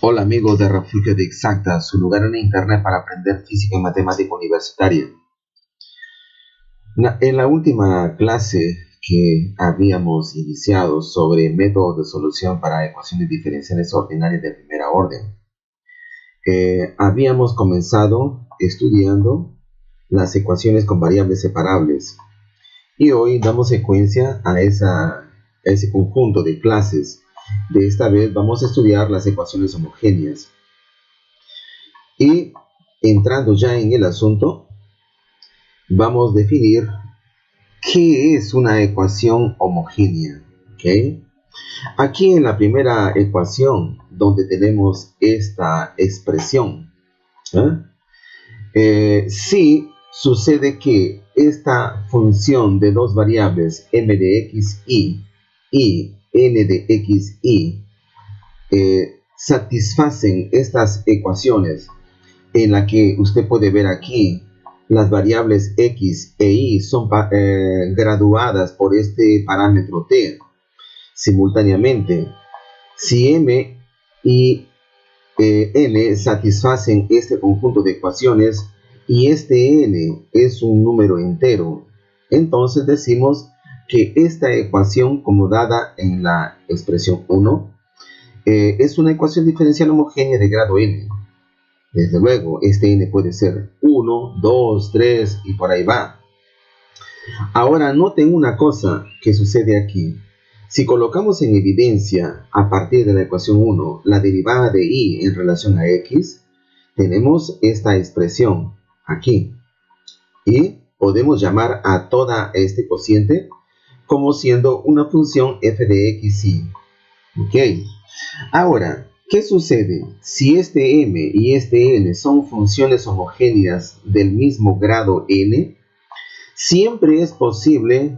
Hola amigos de Refugio de Exacta, su lugar en internet para aprender física y matemática universitaria. En la última clase que habíamos iniciado sobre métodos de solución para ecuaciones diferenciales ordinarias de primera orden, habíamos comenzado estudiando las ecuaciones con variables separables y hoy damos secuencia a ese conjunto de clases. De esta vez vamos a estudiar las ecuaciones homogéneas. Y entrando ya en el asunto, vamos a definir qué es una ecuación homogénea. ¿Okay? Aquí en la primera ecuación, donde tenemos esta expresión, sí sucede que esta función de dos variables m de xy y n de xy satisfacen estas ecuaciones en la que usted puede ver aquí las variables x e y son graduadas por este parámetro t simultáneamente. Si m y n satisfacen este conjunto de ecuaciones y este n es un número entero, entonces decimos que esta ecuación, como dada en la expresión 1, es una ecuación diferencial homogénea de grado n. Desde luego, este n puede ser 1, 2, 3 y por ahí va. Ahora, noten una cosa que sucede aquí. Si colocamos en evidencia, a partir de la ecuación 1, la derivada de y en relación a x, tenemos esta expresión aquí. Y podemos llamar a toda este cociente como siendo una función f de xy. ¿Ok? Ahora, ¿qué sucede? Si este m y este n son funciones homogéneas del mismo grado n, siempre es posible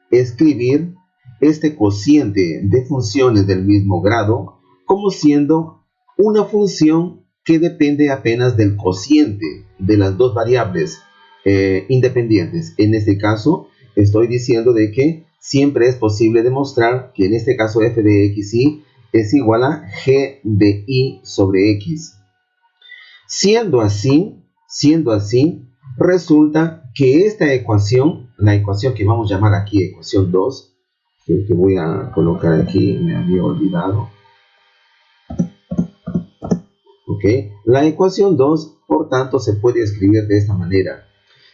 escribir este cociente de funciones del mismo grado como siendo una función que depende apenas del cociente de las dos variables independientes. En este caso, estoy diciendo de que siempre es posible demostrar que en este caso f de xy es igual a g de y sobre x. Siendo así, resulta que esta ecuación, la ecuación que vamos a llamar aquí ecuación 2, que voy a colocar aquí, me había olvidado. ¿Ok? La ecuación 2, por tanto, se puede escribir de esta manera.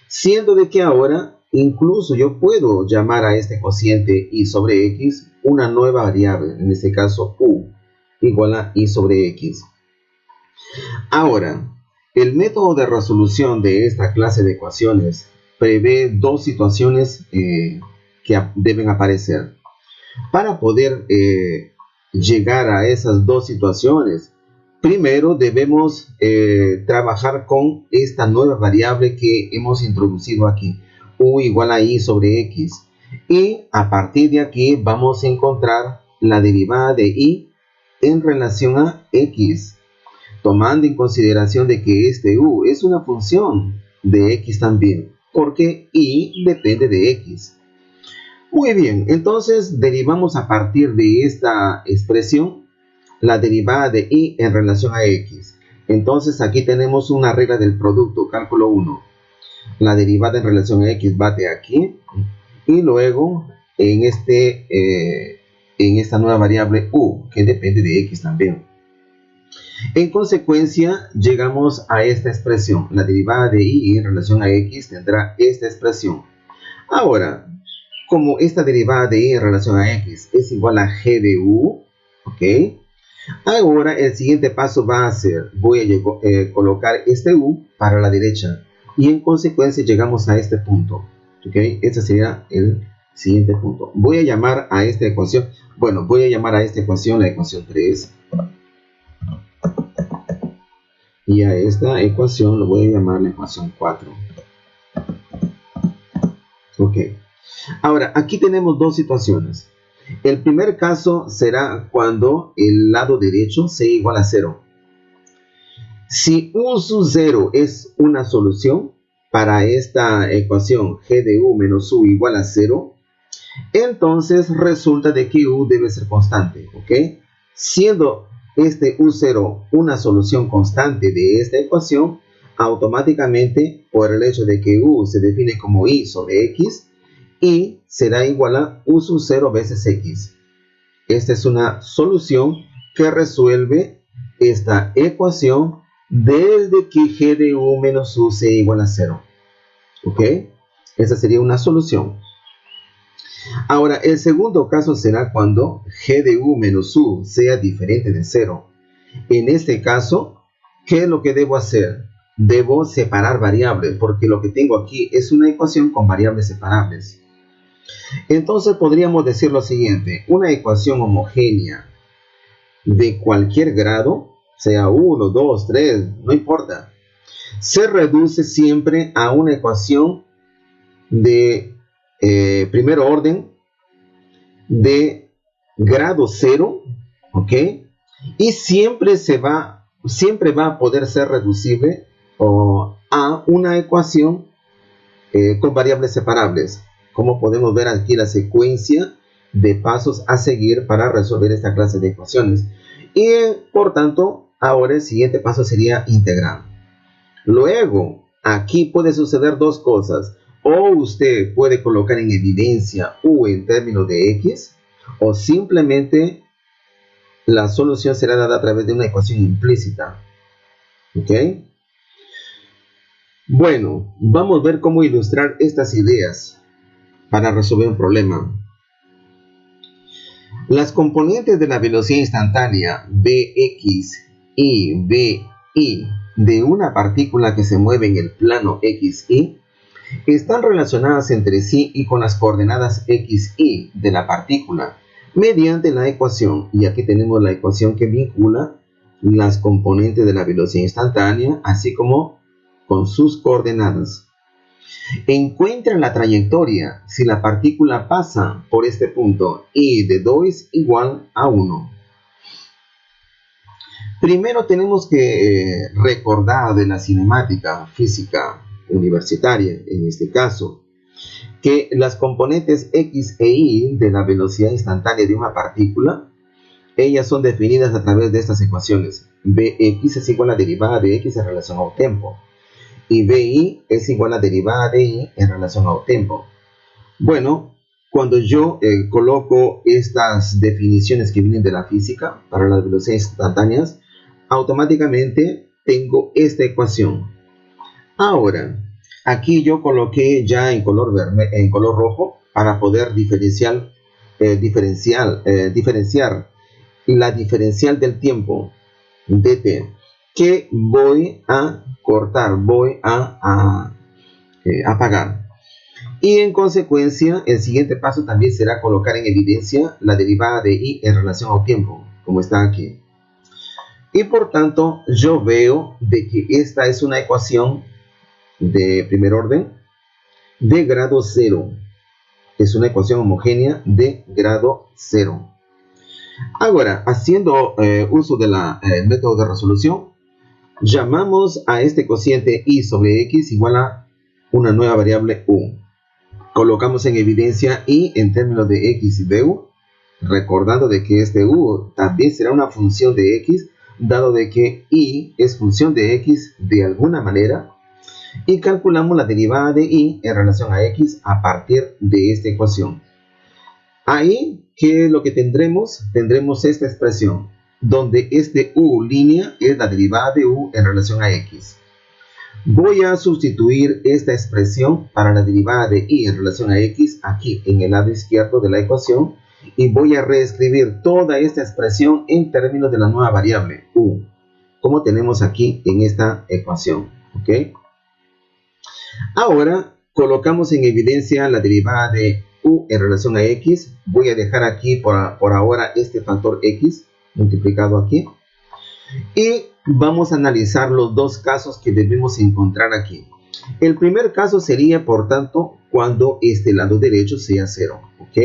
Siendo de que ahora, incluso yo puedo llamar a este cociente y sobre x una nueva variable, en este caso u, igual a y sobre x. Ahora, el método de resolución de esta clase de ecuaciones prevé dos situaciones que deben aparecer. Para poder llegar a esas dos situaciones, primero debemos trabajar con esta nueva variable que hemos introducido aquí, u igual a y sobre x. Y a partir de aquí vamos a encontrar la derivada de y en relación a x, tomando en consideración de que este u es una función de x también, porque y depende de x. Muy bien, entonces derivamos a partir de esta expresión la derivada de y en relación a x. Entonces aquí tenemos una regla del producto, cálculo 1. La derivada en relación a x bate aquí y luego en esta nueva variable u, que depende de x también. En consecuencia, llegamos a esta expresión. La derivada de y en relación a x tendrá esta expresión. Ahora, como esta derivada de y en relación a x es igual a g de u, ¿ok? Ahora el siguiente paso va a ser, voy a colocar este u para la derecha y en consecuencia llegamos a este punto, ¿ok? Este sería el siguiente punto. Voy a llamar a esta ecuación, la ecuación 3. Y a esta ecuación lo voy a llamar la ecuación 4. Ok. Ahora, aquí tenemos dos situaciones. El primer caso será cuando el lado derecho sea igual a 0. Si u sub 0 es una solución para esta ecuación g de u menos u igual a 0, entonces resulta de que u debe ser constante, ¿ok? Siendo este U0 una solución constante de esta ecuación, automáticamente por el hecho de que U se define como I sobre X, I será igual a U sub 0 veces X. Esta es una solución que resuelve esta ecuación desde que G de U menos U sea igual a 0. ¿Ok? Esa sería una solución. Ahora, el segundo caso será cuando G de U menos U sea diferente de 0. En este caso, ¿qué es lo que debo hacer? Debo separar variables, porque lo que tengo aquí es una ecuación con variables separables. Entonces podríamos decir lo siguiente: una ecuación homogénea de cualquier grado, sea 1, 2, 3, no importa, se reduce siempre a una ecuación de primer orden de grado 0, ¿ok? Y siempre va a poder ser reducible a una ecuación con variables separables. Como podemos ver aquí la secuencia de pasos a seguir para resolver esta clase de ecuaciones. Y por tanto, ahora el siguiente paso sería integrar. Luego, aquí puede suceder dos cosas. O usted puede colocar en evidencia U en términos de X, o simplemente la solución será dada a través de una ecuación implícita. ¿Ok? Bueno, vamos a ver cómo ilustrar estas ideas para resolver un problema. Las componentes de la velocidad instantánea Bx y Bi de una partícula que se mueve en el plano xy están relacionadas entre sí y con las coordenadas xy de la partícula mediante la ecuación, y aquí tenemos la ecuación que vincula las componentes de la velocidad instantánea así como con sus coordenadas. Encuentra la trayectoria si la partícula pasa por este punto y de 2 igual a 1. Primero tenemos que recordar de la cinemática física universitaria, en este caso, que las componentes x e y de la velocidad instantánea de una partícula, ellas son definidas a través de estas ecuaciones. Bx es igual a la derivada de x en relación al tiempo, y Bi es igual a la derivada de y en relación al tiempo. Bueno, cuando yo coloco estas definiciones que vienen de la física para las velocidades instantáneas, automáticamente tengo esta ecuación. Ahora, aquí yo coloqué ya en color rojo para poder diferenciar la diferencial del tiempo dt, que voy a cortar, voy a apagar. Y en consecuencia, el siguiente paso también será colocar en evidencia la derivada de y en relación al tiempo, como está aquí. Y por tanto, yo veo de que esta es una ecuación de primer orden de grado 0. Es una ecuación homogénea de grado 0. Ahora, haciendo uso del método de resolución, llamamos a este cociente y sobre x igual a una nueva variable u. Colocamos en evidencia y en términos de x y de u, recordando de que este u también será una función de x, dado de que y es función de x de alguna manera, y calculamos la derivada de y en relación a x a partir de esta ecuación. Ahí, ¿qué es lo que tendremos? Tendremos esta expresión, donde este u línea es la derivada de u en relación a x. Voy a sustituir esta expresión para la derivada de y en relación a x aquí en el lado izquierdo de la ecuación, y voy a reescribir toda esta expresión en términos de la nueva variable u, como tenemos aquí en esta ecuación. ¿Ok? Ahora colocamos en evidencia la derivada de u en relación a x. Voy a dejar aquí por ahora este factor x multiplicado aquí. Y vamos a analizar los dos casos que debemos encontrar aquí. El primer caso sería, por tanto, cuando este lado derecho sea 0. ¿Ok?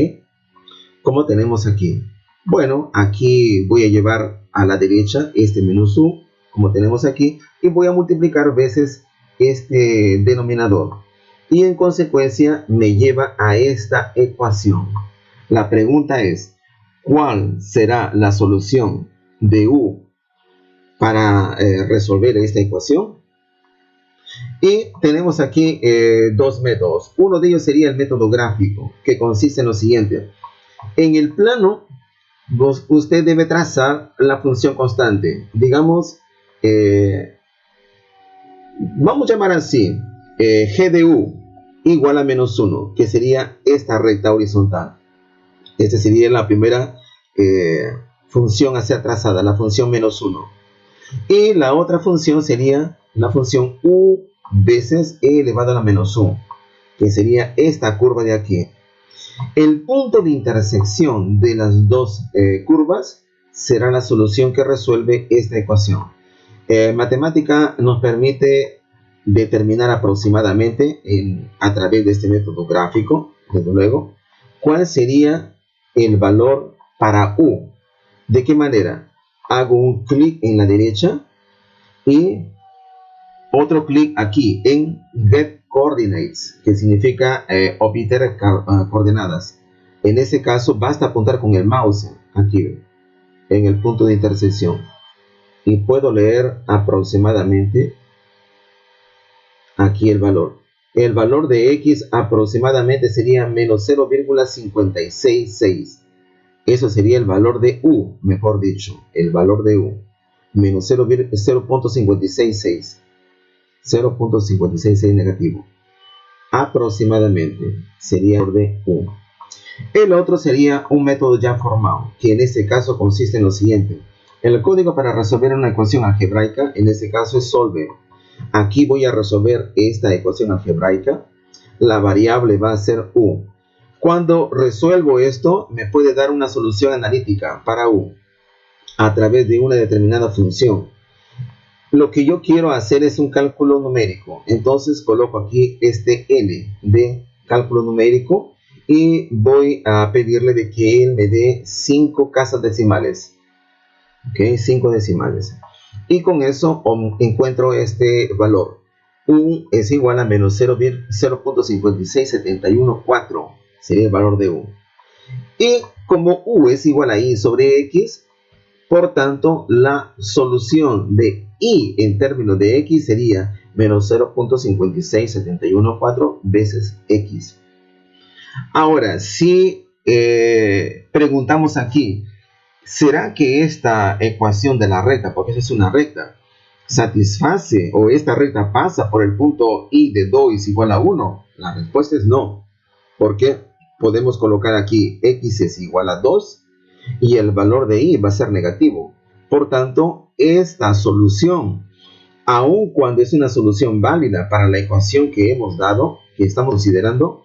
Como tenemos aquí. Bueno, aquí voy a llevar a la derecha este menos u, como tenemos aquí, y voy a multiplicar veces este denominador. Y en consecuencia me lleva a esta ecuación. La pregunta es, ¿cuál será la solución de u para resolver esta ecuación. Y tenemos aquí dos métodos. Uno de ellos sería el método gráfico, que consiste en lo siguiente. En el plano, usted debe trazar la función constante. Digamos, vamos a llamar así, g de u igual a menos 1, que sería esta recta horizontal. Esta sería la primera función a ser trazada, la función menos 1. Y la otra función sería la función u veces e elevado a la menos 1, que sería esta curva de aquí. El punto de intersección de las dos curvas será la solución que resuelve esta ecuación. Matemática nos permite determinar aproximadamente a través de este método gráfico, desde luego, cuál sería el valor para u. ¿De qué manera? Hago un clic en la derecha y otro clic aquí en Get Coordinates, que significa obtener coordenadas. En este caso basta apuntar con el mouse aquí en el punto de intersección y puedo leer aproximadamente aquí el valor. El valor de x aproximadamente sería menos 0,566. Eso sería el valor de u, mejor dicho, el valor de u, menos 0.566. 0.566 negativo. Aproximadamente sería el valor de u. El otro sería un método ya formado, que en este caso consiste en lo siguiente. El código para resolver una ecuación algebraica, en este caso es solver. Aquí voy a resolver esta ecuación algebraica. La variable va a ser u. Cuando resuelvo esto, me puede dar una solución analítica para u a través de una determinada función. Lo que yo quiero hacer es un cálculo numérico. Entonces coloco aquí este n de cálculo numérico y voy a pedirle de que él me dé 5 casas decimales. Ok, 5 decimales. Y con eso encuentro este valor. U es igual a menos 0.56714. Sería el valor de u. Y como u es igual a i sobre x, por tanto, la solución de i en términos de x sería menos 0.56714 veces x. Ahora, si preguntamos aquí, ¿será que esta ecuación de la recta, porque esa es una recta, satisface o esta recta pasa por el punto i de 2 es igual a 1? La respuesta es no, porque podemos colocar aquí x es igual a 2 y el valor de i va a ser negativo. Por tanto, esta solución, aun cuando es una solución válida para la ecuación que hemos dado, que estamos considerando,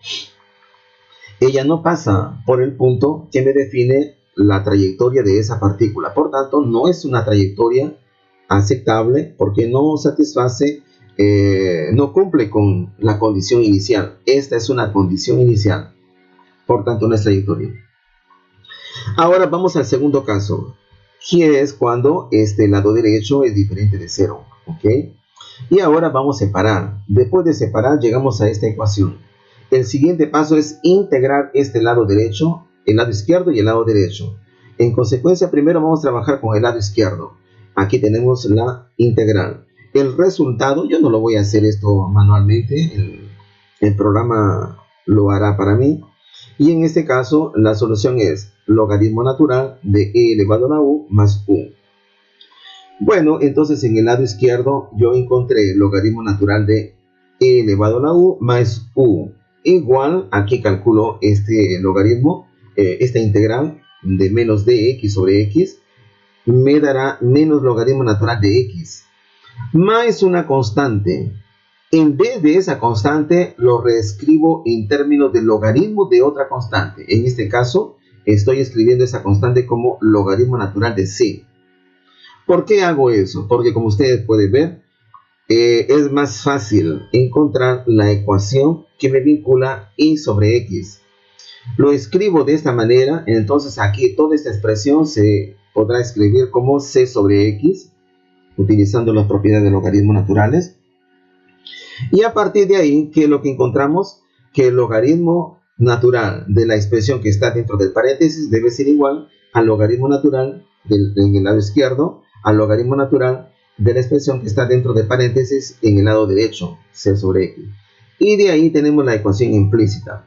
ella no pasa por el punto que me define la trayectoria de esa partícula. Por tanto, no es una trayectoria aceptable porque no satisface, no cumple con la condición inicial. Esta es una condición inicial, por tanto no es trayectoria. Ahora vamos al segundo caso, que es cuando este lado derecho es diferente de 0. ¿Ok? Y ahora vamos a separar. Después de separar llegamos a esta ecuación. El siguiente paso es integrar este lado derecho, el lado izquierdo y el lado derecho. En consecuencia, primero vamos a trabajar con el lado izquierdo. Aquí tenemos la integral. El resultado, yo no lo voy a hacer esto manualmente, el programa lo hará para mí. Y en este caso, la solución es logaritmo natural de e elevado a la u más u. Bueno, entonces en el lado izquierdo yo encontré el logaritmo natural de e elevado a la u más u. Igual, aquí calculo este logaritmo, esta integral de menos dx sobre x, me dará menos logaritmo natural de x, más una constante. En vez de esa constante, lo reescribo en términos de logaritmo de otra constante. En este caso, estoy escribiendo esa constante como logaritmo natural de c. ¿Por qué hago eso? Porque como ustedes pueden ver, es más fácil encontrar la ecuación que me vincula y sobre x. Lo escribo de esta manera, entonces aquí toda esta expresión se podrá escribir como c sobre x, utilizando las propiedades de logaritmos naturales. Y a partir de ahí, ¿qué es lo que encontramos? Que el logaritmo natural de la expresión que está dentro del paréntesis debe ser igual al logaritmo natural en el lado izquierdo al logaritmo natural de la expresión que está dentro de paréntesis en el lado derecho, c sobre x. Y de ahí tenemos la ecuación implícita.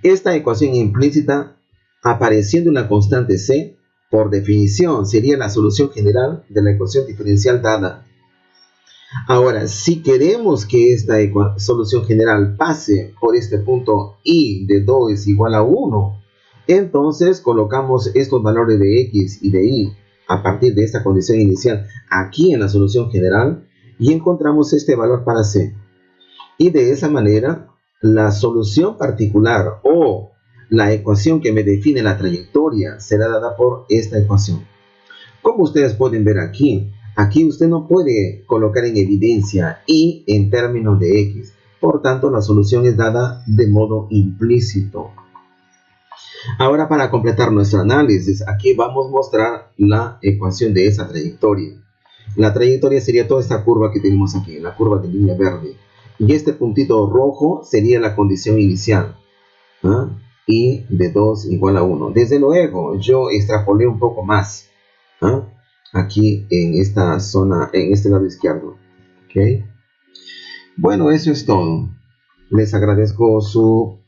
Esta ecuación implícita, apareciendo una constante c, por definición sería la solución general de la ecuación diferencial dada. Ahora, si queremos que esta solución general pase por este punto y de 2 es igual a 1, entonces colocamos estos valores de x y de y a partir de esta condición inicial aquí en la solución general y encontramos este valor para c. Y de esa manera, la solución particular o la ecuación que me define la trayectoria será dada por esta ecuación. Como ustedes pueden ver aquí usted no puede colocar en evidencia y en términos de x. Por tanto, la solución es dada de modo implícito. Ahora, para completar nuestro análisis, aquí vamos a mostrar la ecuación de esa trayectoria. La trayectoria sería toda esta curva que tenemos aquí, la curva de línea verde. Y este puntito rojo sería la condición inicial. Y de 2 igual a 1. Desde luego, yo extrapolé un poco más. Aquí en esta zona, en este lado izquierdo. ¿Okay? Bueno, eso es todo. Les agradezco su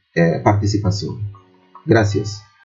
participación. Gracias.